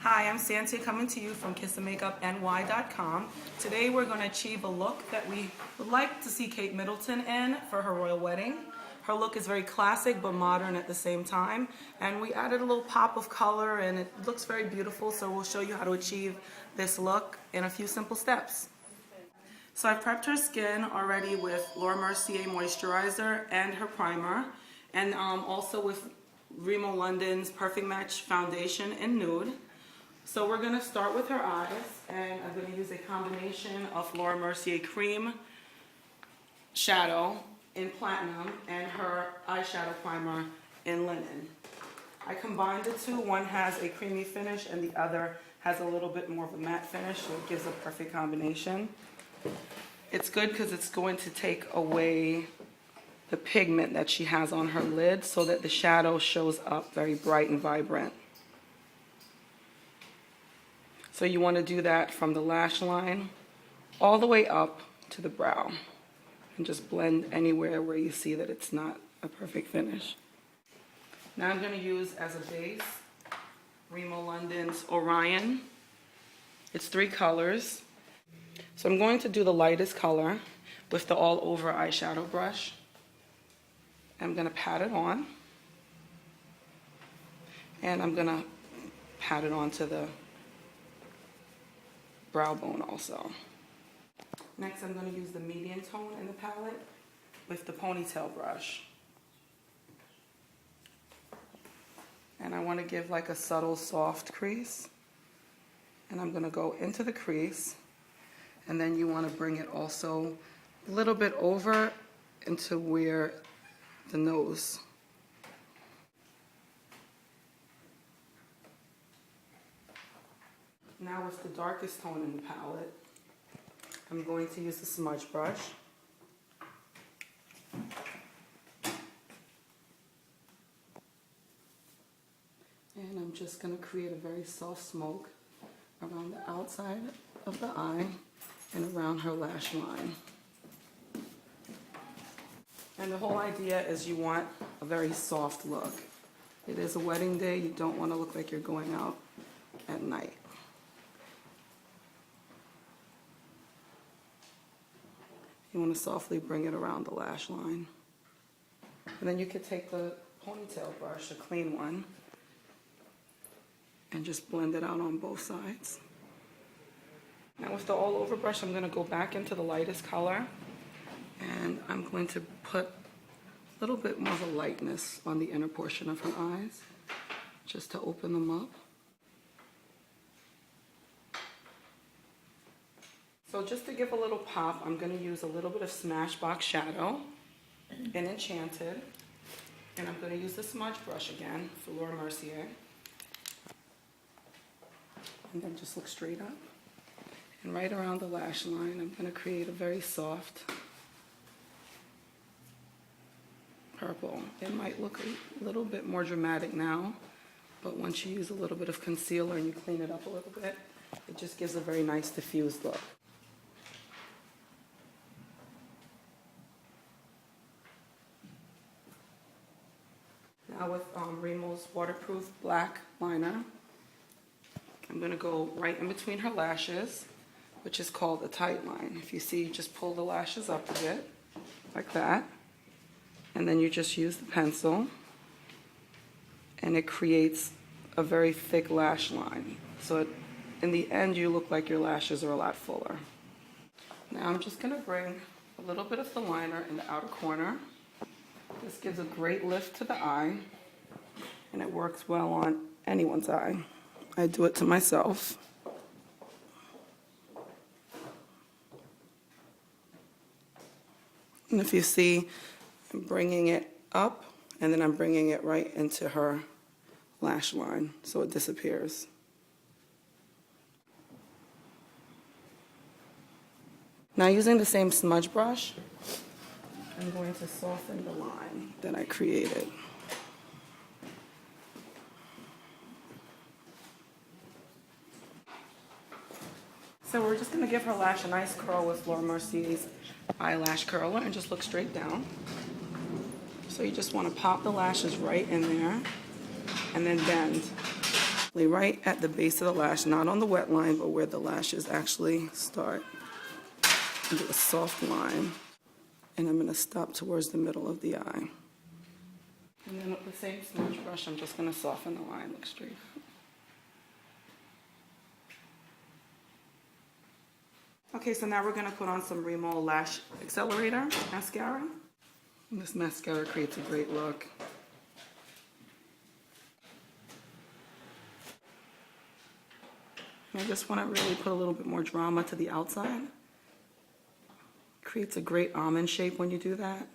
Hi, I'm Sansia coming to you from KissAMakeupNY.com. Today we're going to achieve a look that we would like to see Kate Middleton in for her royal wedding. Her look is very classic but modern at the same time, and we added a little pop of color and it looks very beautiful, so we'll show you how to achieve this look in a few simple steps. So I've prepped her skin already with Laura Mercier moisturizer and her primer, and also with Rimmel London's Perfect Match foundation in Nude. So we're going to start with her eyes, and I'm going to use a combination of Laura Mercier cream shadow in platinum and her eyeshadow primer in linen. I combined the two. One has a creamy finish and the other has a little bit more of a matte finish, so it gives a perfect combination. It's good because it's going to take away the pigment that she has on her lid so that the shadow shows up very bright and vibrant. So you want to do that from the lash line all the way up to the brow and just blend anywhere where you see that it's not a perfect finish. Now I'm going to use as a base Rimmel London's Orion. It's 3 colors. So I'm going to do the lightest color with the all over eyeshadow brush. I'm going to pat it on, and I'm going to pat it onto the brow bone also. Next, I'm going to use the medium tone in the palette with the ponytail brush. And I want to give like a subtle soft crease. And I'm going to go into the crease, and then you want to bring it also a little bit over into where the nose. Now with the darkest tone in the palette, I'm going to use the smudge brush. And I'm just going to create a very soft smoke around the outside of the eye and around her lash line. And the whole idea is you want a very soft look. It is a wedding day. You don't want to look like you're going out at night. You want to softly bring it around the lash line. And then you could take the ponytail brush, a clean one, and just blend it out on both sides. Now with the all over brush, I'm going to go back into the lightest color, and I'm going to put a little bit more of a lightness on the inner portion of her eyes, just to open them up. So just to give a little pop, I'm going to use a little bit of Smashbox shadow in Enchanted, and I'm going to use the smudge brush again for Laura Mercier. And then just look straight up. And right around the lash line, I'm going to create a very soft purple. It might look a little bit more dramatic now, but once you use a little bit of concealer and you clean it up a little bit, it just gives a very nice diffused look. Now with Rimmel's waterproof black liner, I'm going to go right in between her lashes, which is called a tight line. If you see, just pull the lashes up a bit, like that. And then you just use the pencil, and it creates a very thick lash line. So in the end, you look like your lashes are a lot fuller. Now I'm just going to bring a little bit of the liner in the outer corner. This gives a great lift to the eye, and it works well on anyone's eye. I do it to myself. And if you see, I'm bringing it up, and then I'm bringing it right into her lash line, so it disappears. Now using the same smudge brush, I'm going to soften the line that I created. So we're just going to give her lash a nice curl with Laura Mercier's eyelash curler and just look straight down. So you just want to pop the lashes right in there and then bend. right at the base of the lash, not on the wet line, but where the lashes actually start. And do a soft line, and I'm going to stop towards the middle of the eye. And then with the same smudge brush, I'm just going to soften the line, look straight up. Okay, so now we're going to put on some Rimmel Lash Accelorator mascara. And this mascara creates a great look. I just want to really put a little bit more drama to the outside. Creates a great almond shape when you do that.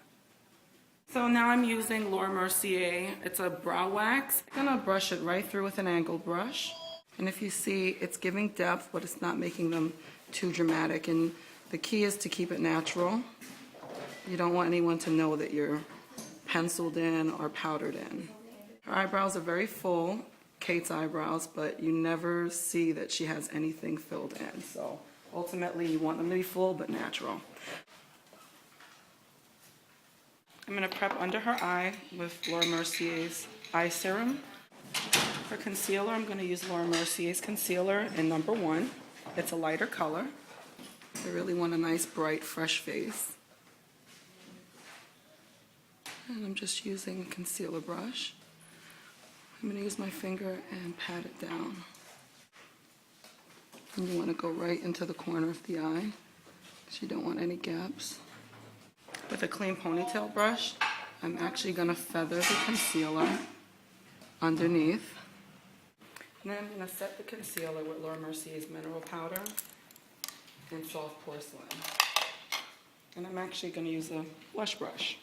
So now I'm using Laura Mercier. It's a brow wax. I'm going to brush it right through with an angled brush. And if you see, it's giving depth, but it's not making them too dramatic. And the key is to keep it natural. You don't want anyone to know that you're penciled in or powdered in. Her eyebrows are very full, Kate's eyebrows, but you never see that she has anything filled in. So ultimately, you want them to be full but natural. I'm going to prep under her eye with Laura Mercier's eye serum. For concealer, I'm going to use Laura Mercier's concealer in number 1. It's a lighter color. I really want a nice, bright, fresh face. And I'm just using a concealer brush. I'm going to use my finger and pat it down. And you want to go right into the corner of the eye, because you don't want any gaps. With a clean ponytail brush, I'm actually going to feather the concealer underneath. And then I'm going to set the concealer with Laura Mercier's mineral powder and soft porcelain. And I'm actually going to use a blush brush.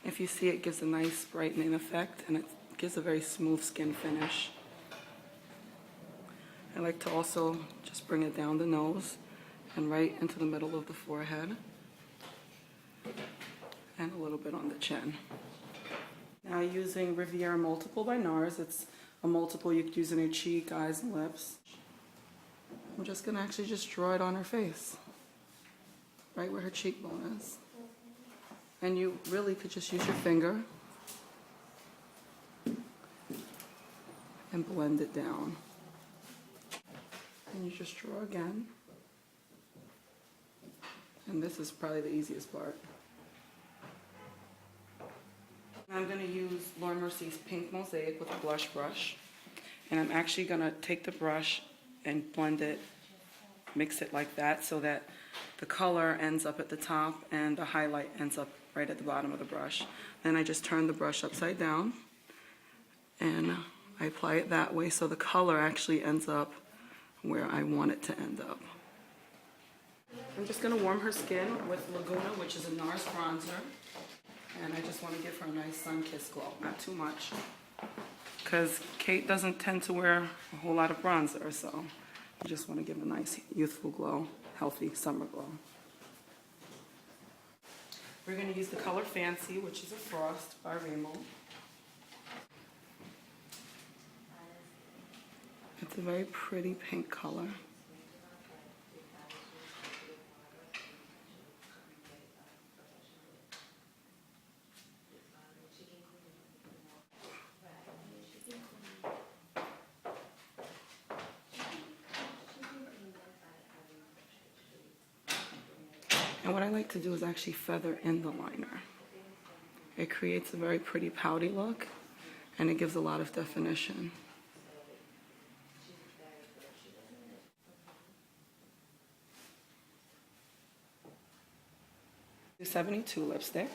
If you see, it gives a nice brightening effect, and it gives a very smooth skin finish. I like to also just bring it down the nose and right into the middle of the forehead and a little bit on the chin. Now using Riviera Multiple by Nars. It's a multiple you could use in your cheek, eyes, and lips. I'm just going to actually just draw it on her face, right where her cheekbone is. And you really could just use your finger and blend it down. And you just draw again. And this is probably the easiest part. I'm going to use Laura Mercier's pink Mosaic with a blush brush. And I'm actually going to take the brush and blend it, mix it like that, so that the color ends up at the top and the highlight ends up right at the bottom of the brush. Then I just turn the brush upside down and I apply it that way so the color actually ends up where I want it to end up. I'm just going to warm her skin with Laguna, which is a Nars bronzer. And I just want to give her a nice sun-kissed glow, not too much. Because Kate doesn't tend to wear a whole lot of bronzer, so I just want to give a nice youthful glow, healthy summer glow. We're going to use the color Fancy, which is a Frost by Rimmel. It's a very pretty pink color. And what I like to do is actually feather in the liner. It creates a very pretty pouty look, and it gives a lot of definition. The 72 lipstick.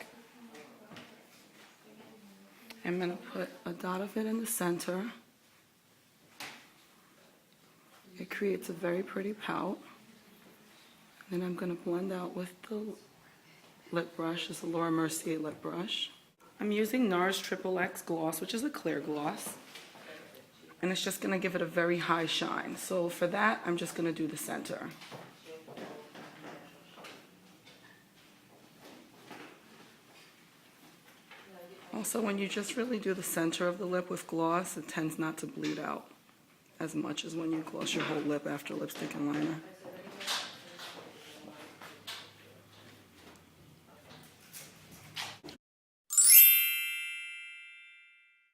I'm going to put a dot of it in the center. It creates a very pretty pout. Then I'm going to blend out with the lip brush. It's a Laura Mercier lip brush. I'm using Nars-Multiple gloss, which is a clear gloss. And it's just going to give it a very high shine. So for that, I'm just going to do the center. Also, when you just really do the center of the lip with gloss, it tends not to bleed out as much as when you gloss your whole lip after lipstick and liner.